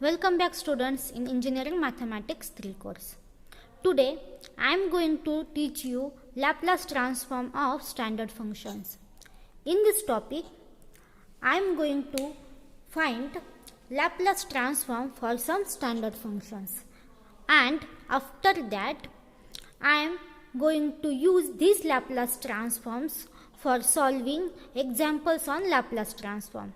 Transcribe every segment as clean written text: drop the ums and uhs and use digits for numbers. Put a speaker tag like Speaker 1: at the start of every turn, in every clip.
Speaker 1: Welcome back students in Engineering Mathematics 3 course. Today I am going to teach you Laplace transform of standard functions. In this topic I am going to find Laplace transform for some standard functions, and after that I am going to use these Laplace transforms for solving examples on Laplace transform.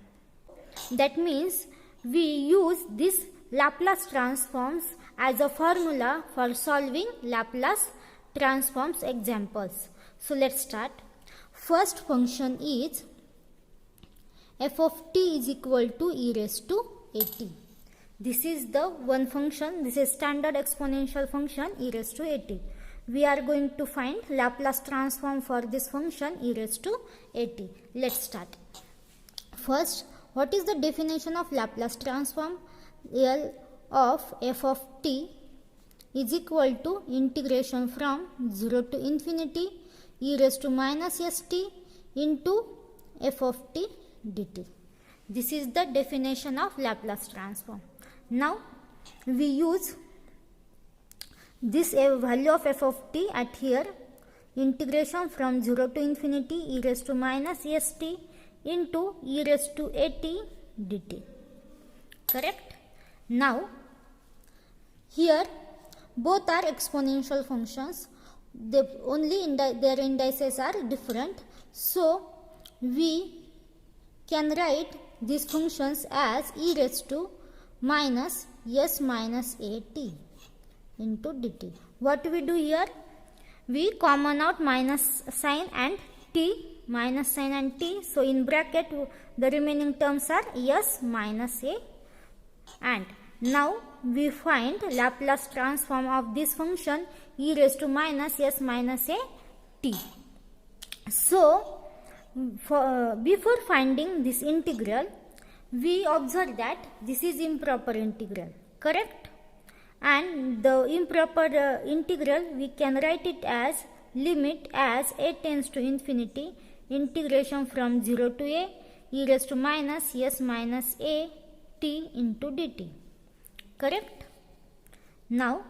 Speaker 1: That means we use this Laplace transforms as a formula for solving Laplace transforms examples. So let's start. First function is f of t is equal to e raised to at. This is the one function. This is standard exponential function e raised to at. We are going to find Laplace transform for this function e raised to at. Let's start. First, what is the definition of Laplace transform? L of f of t is equal to integration from 0 to infinity e raised to minus st into f of t dt. This is the definition of Laplace transform. Now we use this value of f of t at here, integration from 0 to infinity e raised to minus st into e raised to at dt. Correct? Now here both are exponential functions. They only their indices are different. So we can write these functions as e raised to minus s minus at into dt. What we do here? We common out minus sign and t, minus sign and t. So in bracket the remaining terms are s minus a, and now we find Laplace transform of this function e raised to minus s minus a t. So before finding this integral, we observe that this is improper integral, correct? And the improper integral we can write it as limit as a tends to infinity integration from 0 to a e raised to minus s minus a t into dt. Correct? Now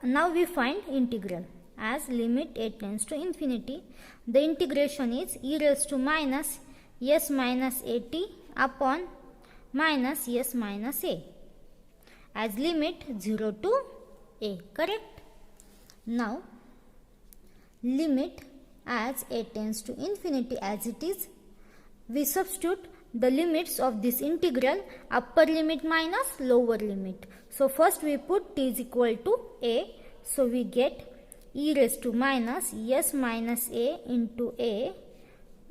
Speaker 1: now we find integral as limit a tends to infinity. The integration is e raised to minus s minus at upon minus s minus a as limit 0 to a. Correct? Now limit as a tends to infinity as it is, we substitute the limits of this integral, upper limit minus lower limit. So first we put t is equal to a, so we get e raised to minus s minus a into a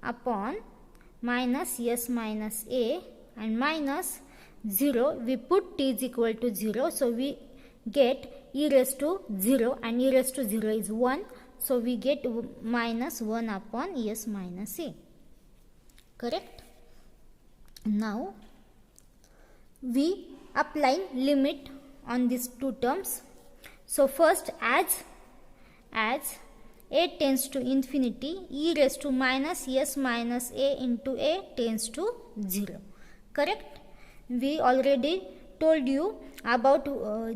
Speaker 1: upon minus s minus a and minus 0, we put t is equal to 0, so we get e raised to 0 and e raised to 0 is 1, so we get minus 1 upon s minus a. Correct? Now we apply limit on these two terms. So first as a tends to infinity e raised to minus s minus a into a tends to 0. Correct? We already told you about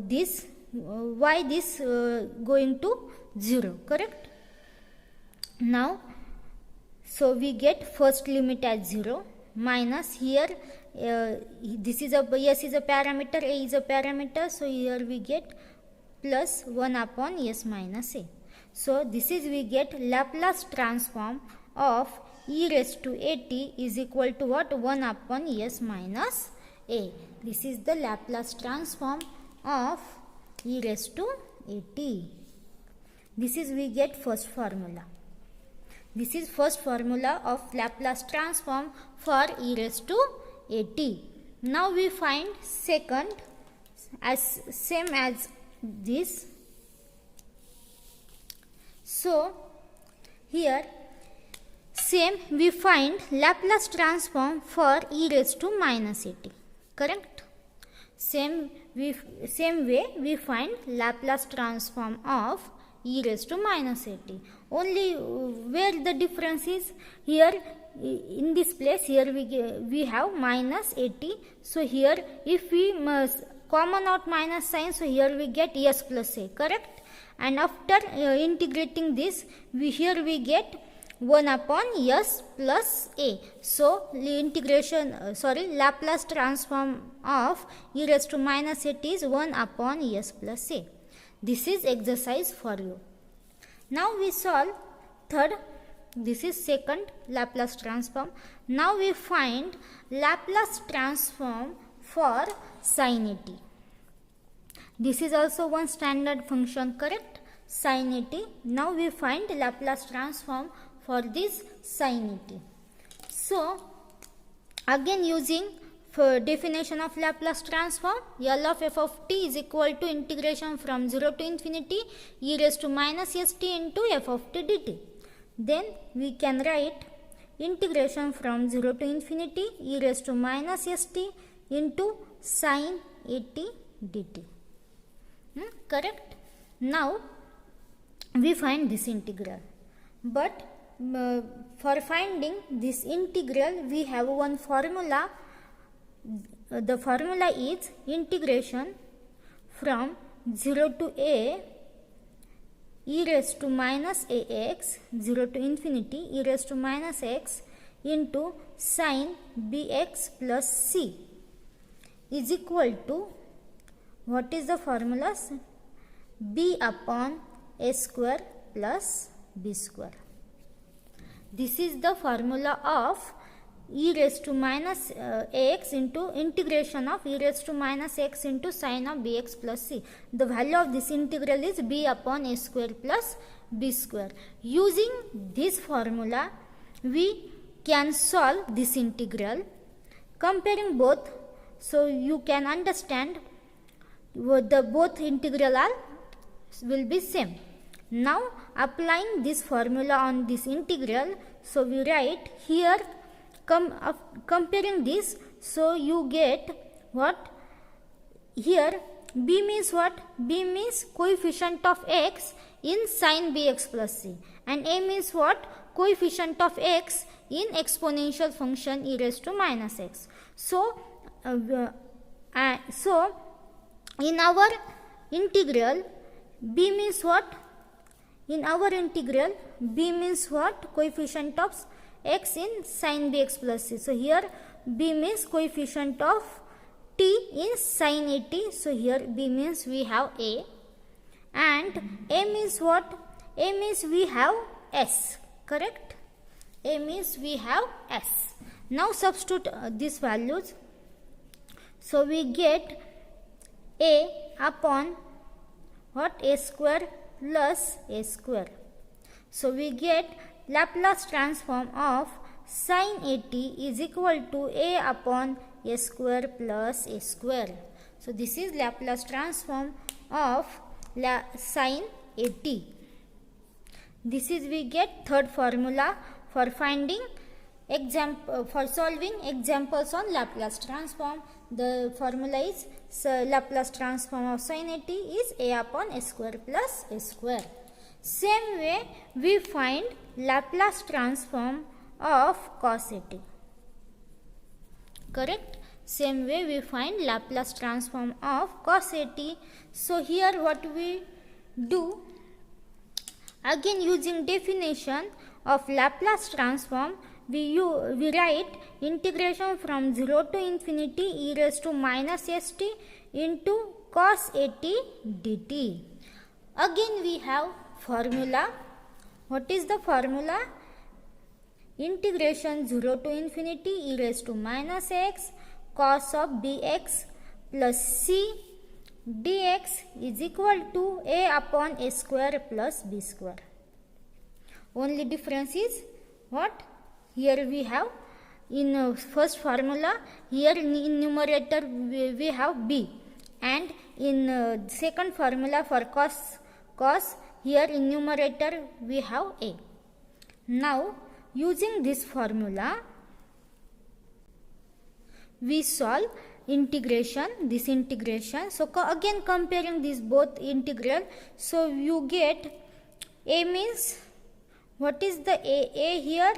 Speaker 1: this, why this going to 0. Correct? Now so we get first limit as 0 minus here this is a s is a parameter, a is a parameter, so here we get plus 1 upon s minus a. So this is we get Laplace transform of e raised to at is equal to what? 1 upon s minus a. This is the Laplace transform of e raised to at. This is we get first formula. This is first formula of Laplace transform for e raised to at. Now we find second as same as this. So here same we find Laplace transform for e raised to minus at. Correct? Same way we find Laplace transform of e raised to minus at. Only where the difference is, here in this place here we have minus 80. So here if we must common out minus sign, so here we get s plus a, correct? And after integrating this, here we get 1 upon s plus a. So Laplace transform of e raised to minus 80 is 1 upon s plus a. This is exercise for you. Now we solve third. This is second Laplace transform. Now we find Laplace transform for sin 80. This is also one standard function, correct? Sin 80. Now we find Laplace transform for this sin 80. So again using for definition of Laplace transform, L of f of t is equal to integration from 0 to infinity e raised to minus st into f of t dt. Then we can write integration from 0 to infinity e raised to minus st into sin 80 dt. Correct? Now we find this integral. But for finding this integral, we have one formula. The formula is integration from 0 to a e raised to minus ax, 0 to infinity e raised to minus x into sin bx plus c is equal to, what is the formula? B upon a square plus b square. This is the formula of e raised to minus ax into integration of e raised to minus x into sin of bx plus c. The value of this integral is b upon a square plus b square. Using this formula, we can solve this integral. Comparing both, so you can understand the both integral will be same. Now applying this formula on this integral, so we write here comparing this, so you get what? Here b means what? B means coefficient of x in sin bx plus c, and a means what? Coefficient of x in exponential function e raised to minus x. So in our integral, b means what? In our integral, b means what? Coefficient of x in sin bx plus c. So here b means coefficient of t in sin 80. So here b means we have a, and a means what? A means we have s, correct? A means we have s. Now substitute these values. So we get a upon what? A square plus a square. So we get Laplace transform of sin 80 is equal to a upon a square plus a square. So this is Laplace transform of sin 80. This is we get third formula for finding for solving examples on Laplace transform. The formula is Laplace transform of sin 80 is a upon a square plus a square. Same way we find Laplace transform of cos 80. Correct? Same way we find Laplace transform of cos 80. So here what we do, again using definition of Laplace transform, we write integration from 0 to infinity e raised to minus st into cos 80 dt. Again we have formula. What is the formula? Integration 0 to infinity e raised to minus x cos of bx plus c dx is equal to a upon a square plus b square. Only difference is what? Here we have in first formula, here in numerator we have b, and in second formula for cos, here in numerator we have a. Now using this formula, we solve integration, this integration. So again comparing these both integral, so you get a means, what is the a here?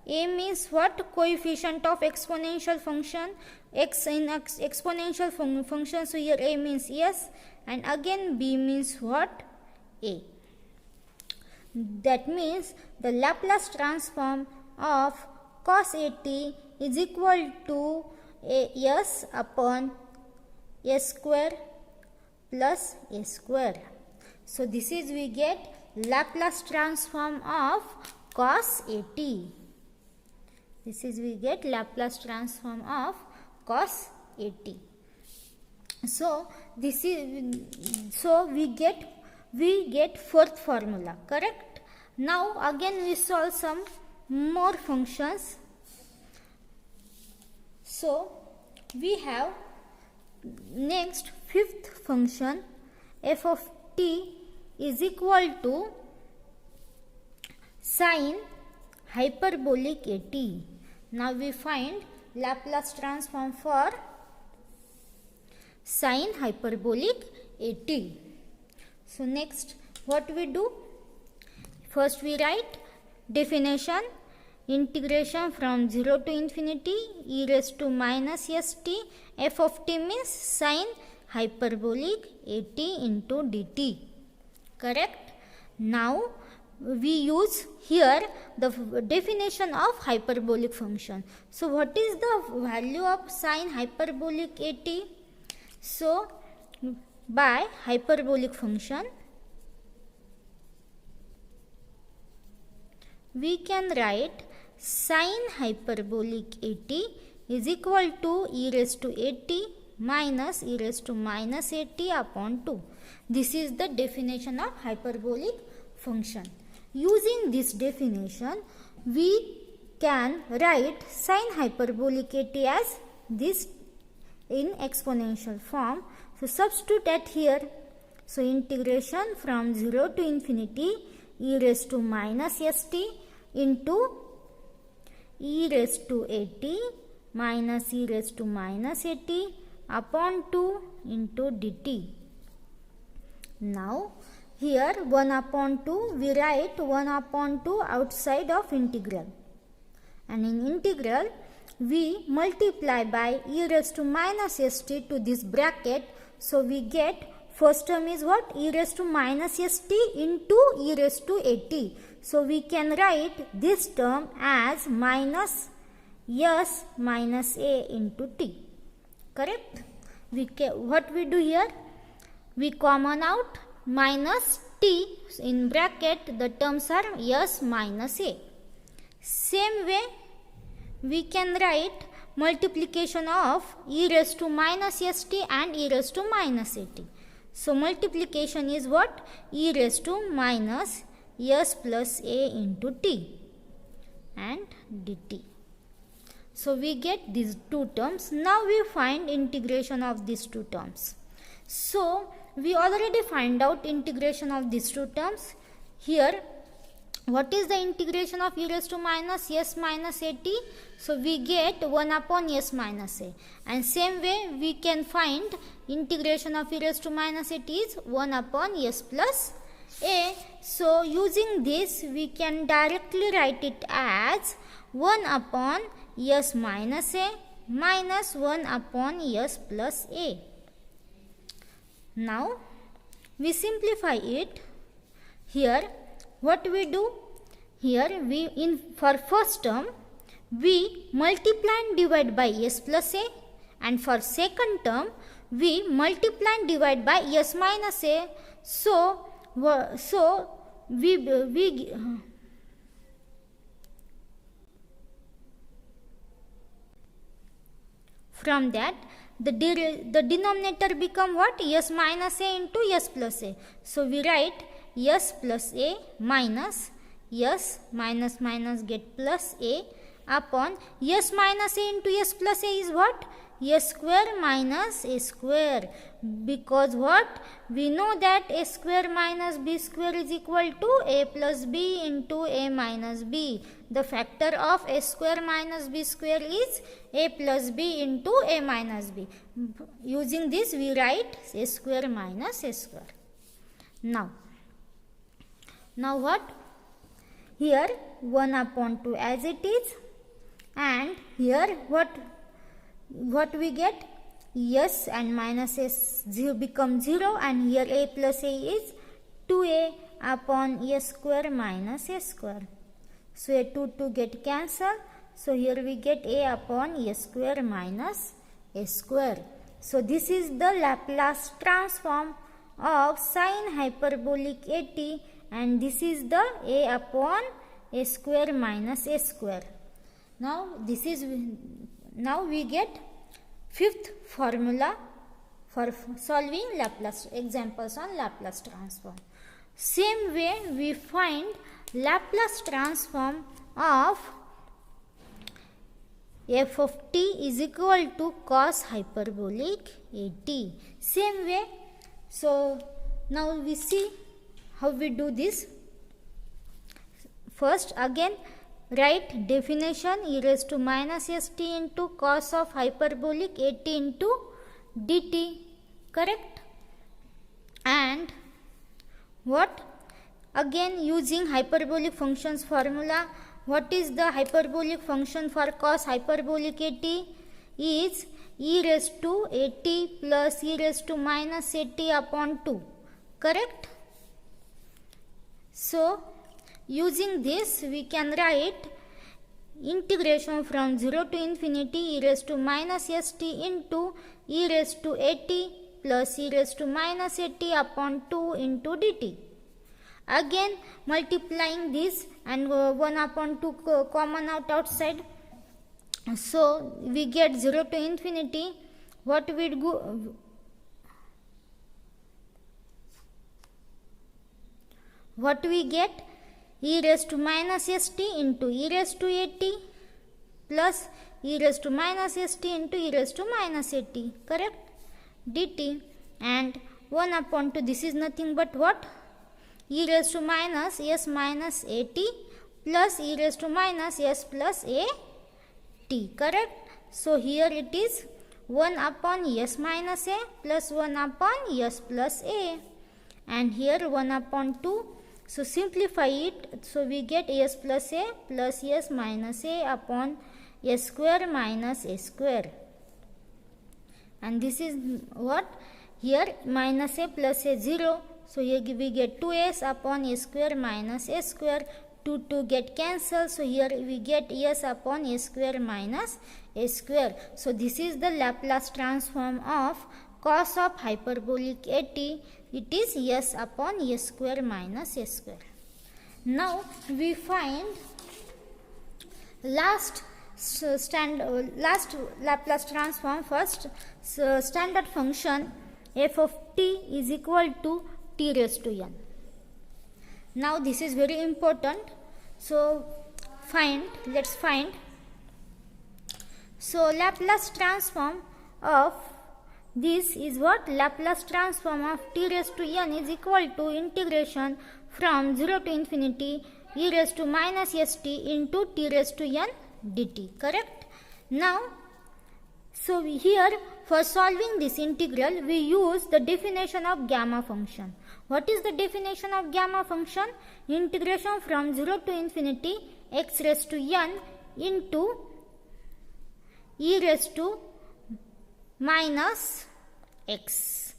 Speaker 1: A means what? Coefficient of exponential function. X in exponential function. So here A means yes, and again B means what? A. That means the Laplace transform of cos AT is equal to S upon S square plus A square. So this is we get Laplace transform of cos AT. This is we get Laplace transform of cos AT. So this is we get fourth formula, correct? Now again we solve some more functions. So we have next fifth function, f of t is equal to sine hyperbolic AT. Now we find Laplace transform for sine hyperbolic AT. So next what we do? First we write definition, integration from 0 to infinity e raised to minus st, f of t means sine hyperbolic AT into dt, correct? Now we use here the definition of hyperbolic function. So what is the value of sine hyperbolic AT? So by hyperbolic function we can write sine hyperbolic AT is equal to e raised to AT minus e raised to minus AT upon 2. This is the definition of hyperbolic function. Using this definition, we can write sine hyperbolic AT as this in exponential form. So substitute at here. So integration from 0 to infinity e raised to minus st into e raised to AT minus e raised to minus AT upon 2 into dt. Now here 1 upon 2 we write 1 upon 2 outside of integral, and in integral we multiply by e raised to minus st to this bracket. So we get first term is what? E raised to minus st into e raised to AT. So we can write this term as minus s minus a into t, correct? What we do here? We common out minus t in bracket, the terms are s minus a. Same way we can write multiplication of e raised to minus st and e raised to minus at. So multiplication is what? E raised to minus s plus a into t and dt. So we get these two terms. Now we find integration of these two terms. So we already find out integration of these two terms. Here what is the integration of e raised to minus s minus at? So we get 1 upon s minus a, and same way we can find integration of e raised to minus at is 1 upon s plus a. So using this we can directly write it as 1 upon s minus a minus 1 upon s plus a. Now we simplify it. Here what we do? Here we for first term we multiply and divide by s plus a, and for second term we multiply and divide by s minus a. So we from that the denominator become what? S minus a into s plus a. So we write s plus a minus s minus minus get plus a upon s minus a into s plus a is what? S square minus a square, because what? We know that a square minus b square is equal to a plus b into a minus b. The factor of a square minus b square is a plus b into a minus b. Using this we write a square minus a square. Now what? here 1 upon 2 as it is, and here what we get, s and minus s become 0, and here a plus a is 2a upon s square minus s square. So a 2 get cancelled. So here we get a upon s square minus s square. So this is the Laplace transform of sine hyperbolic at, and this is the a upon s square minus s square. Now we get fifth formula for solving Laplace examples on Laplace transform. Same way we find Laplace transform of f of t is equal to cos hyperbolic at. Same way. So now we see how we do this. First again write definition e raised to minus st into cos of hyperbolic at into dt, correct? And what? Again using hyperbolic functions formula. What is the hyperbolic function for cos hyperbolic at? Is e raised to at plus e raised to minus at upon 2, correct? So using this we can write integration from 0 to infinity e raised to minus st into e raised to at plus e raised to minus at upon 2 into dt. Again multiplying this and 1 upon 2 common outside. So we get 0 to infinity. What we get? E raised to minus st into e raised to at plus e raised to minus st into e raised to minus at, correct? dt, and 1 upon 2, this is nothing but what? E raised to minus s minus at plus e raised to minus s plus a t, correct? So here it is 1 upon s minus a plus 1 upon s plus a, and here 1 upon 2. So simplify it. So we get s plus a plus s minus a upon s square minus a square, and this is what? Here minus a plus a 0. So here we get 2s upon a square minus a square. 2 get cancelled. So here we get s upon a square minus a square. So this is the Laplace transform of cos of hyperbolic at. It is s upon s square minus a square. Now we find last Laplace transform. First standard function f of t is equal to t raised to n. Now this is very important. So let's find. So Laplace transform of this is what? Laplace transform of t raised to n is equal to integration from 0 to infinity e raised to minus st into t raised to n dt, correct? Now, so here for solving this integral we use the definition of gamma function. What is the definition of gamma function? Integration from 0 to infinity x raised to n into e raised to minus x.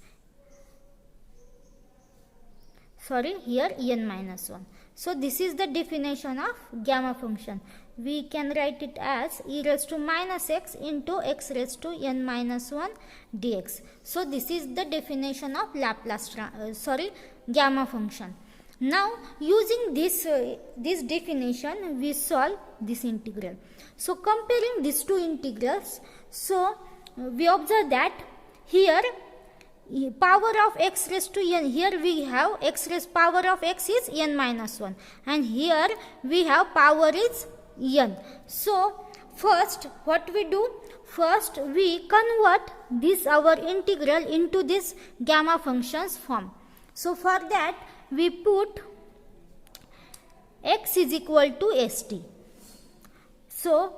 Speaker 1: Here n minus 1. So this is the definition of gamma function. We can write it as e raised to minus x into x raised to n minus 1 dx. So this is the definition of gamma function. Now using this definition we solve this integral. So comparing these two integrals, so we observe that here power of x raised to n, here we have x raised power of x is n minus 1, and here we have power is n. So first what we do? First we convert this our integral into this gamma functions form. So for that we put x is equal to st. So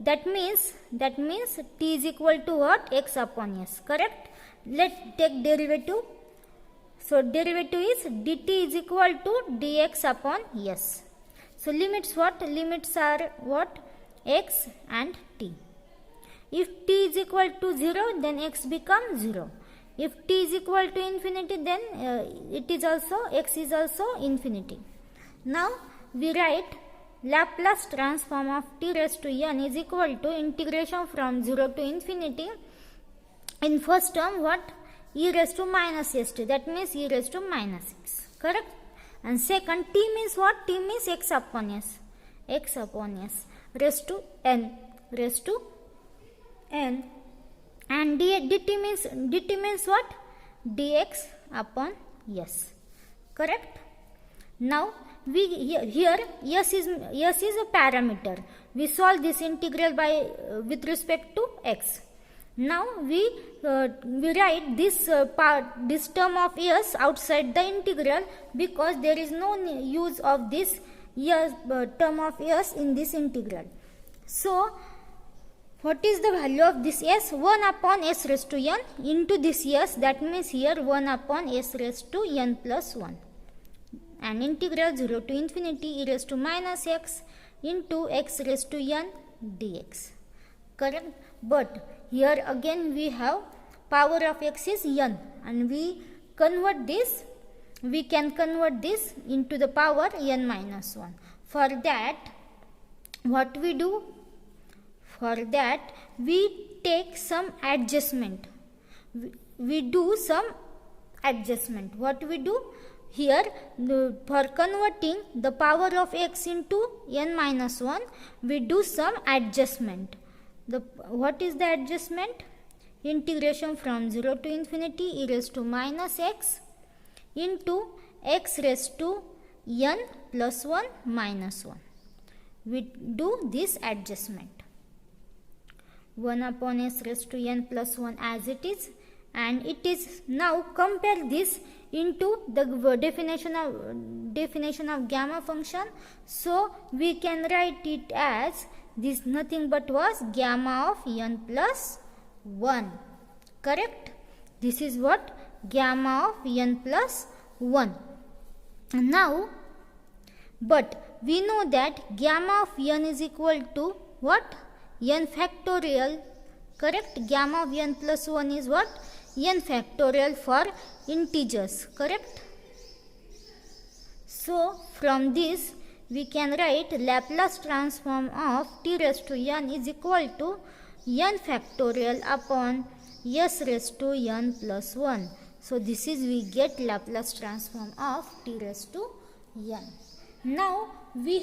Speaker 1: that means t is equal to what? X upon s, correct? Let's take derivative. So derivative is dt is equal to dx upon s. So limits what? Limits are what? X and t. If t is equal to 0, then x becomes 0. If t is equal to infinity, then x is also infinity. Now we write Laplace transform of t raised to n is equal to integration from 0 to infinity. In first term, what? E raised to minus st, that means e raised to minus x, correct? And second, t means what? T means x upon s, raised to n, and dt means what? Dx upon s, correct? Now here s is a parameter. We solve this integral by with respect to x. Now we write this term of s outside the integral, because there is no use of this term of s in this integral. So what is the value of this s? 1 upon s raised to n into this s, that means here 1 upon s raised to n plus 1, and integral 0 to infinity e raised to minus x into x raised to n dx, correct? But here again we have power of x is n, and we can convert this into the power n minus 1. For that, what we do? For that, we take some adjustment. We do some adjustment. What we do? Here, for converting the power of x into n minus 1, we do some adjustment. What is the adjustment? Integration from 0 to infinity e raised to minus x into x raised to n plus 1 minus 1. We do this adjustment. 1 upon s raised to n plus 1 as it is, and it is now compare this into the definition of gamma function. So we can write it as this nothing but was gamma of n plus 1, correct? This is what? Gamma of n plus 1. Now, but we know that gamma of n is equal to what? N factorial, correct? Gamma of n plus 1 is what? N factorial for integers, correct? So from this we can write Laplace transform of t raised to n is equal to n factorial upon s raised to n plus 1. So this is we get Laplace transform of t raised to n. Now we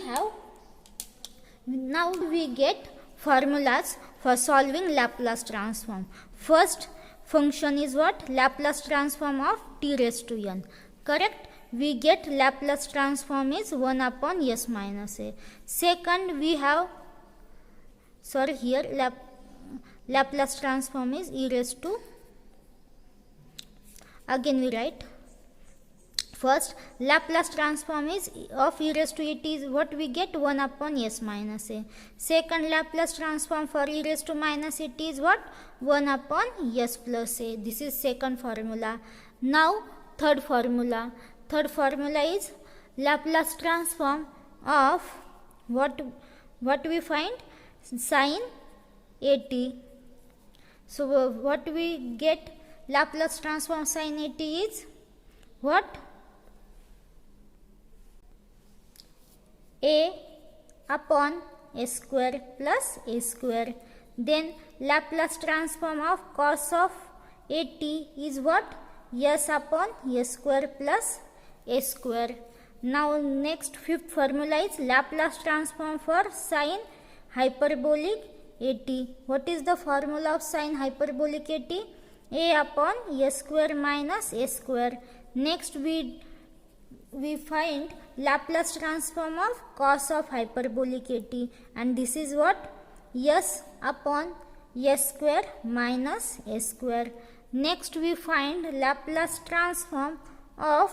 Speaker 1: get formulas for solving Laplace transform. First function is what? Laplace transform of t raised to n, correct? We get Laplace transform is 1 upon s minus a. Second we have, Laplace transform is e raised to, again we write, first Laplace transform is of e raised to it is what we get? 1 upon s minus a. Second Laplace transform for e raised to minus it is what? 1 upon s plus a. This is second formula. Now third formula is Laplace transform of what we find? Sin at. So what we get? Laplace transform sin at is what? A upon a square plus a square. Then Laplace transform of cos of at is what? S upon a square plus a square. Now next fifth formula is Laplace transform for sin hyperbolic at. What is the formula of sin hyperbolic at? A upon a square minus a square. Next we find Laplace transform of cos of hyperbolic at, and this is what? S upon s square minus a square. Next we find Laplace transform of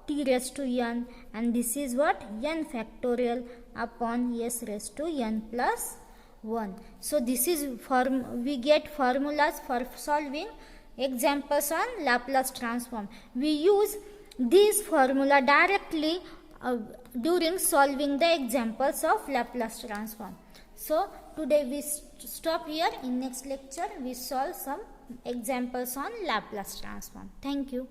Speaker 1: t raised to n, and this is what? N factorial upon s raised to n plus 1. So this is we get formulas for solving examples on Laplace transform. We use this formula directly during solving the examples of Laplace transform. So today we stop here. In next lecture we solve some examples on Laplace transform. Thank you.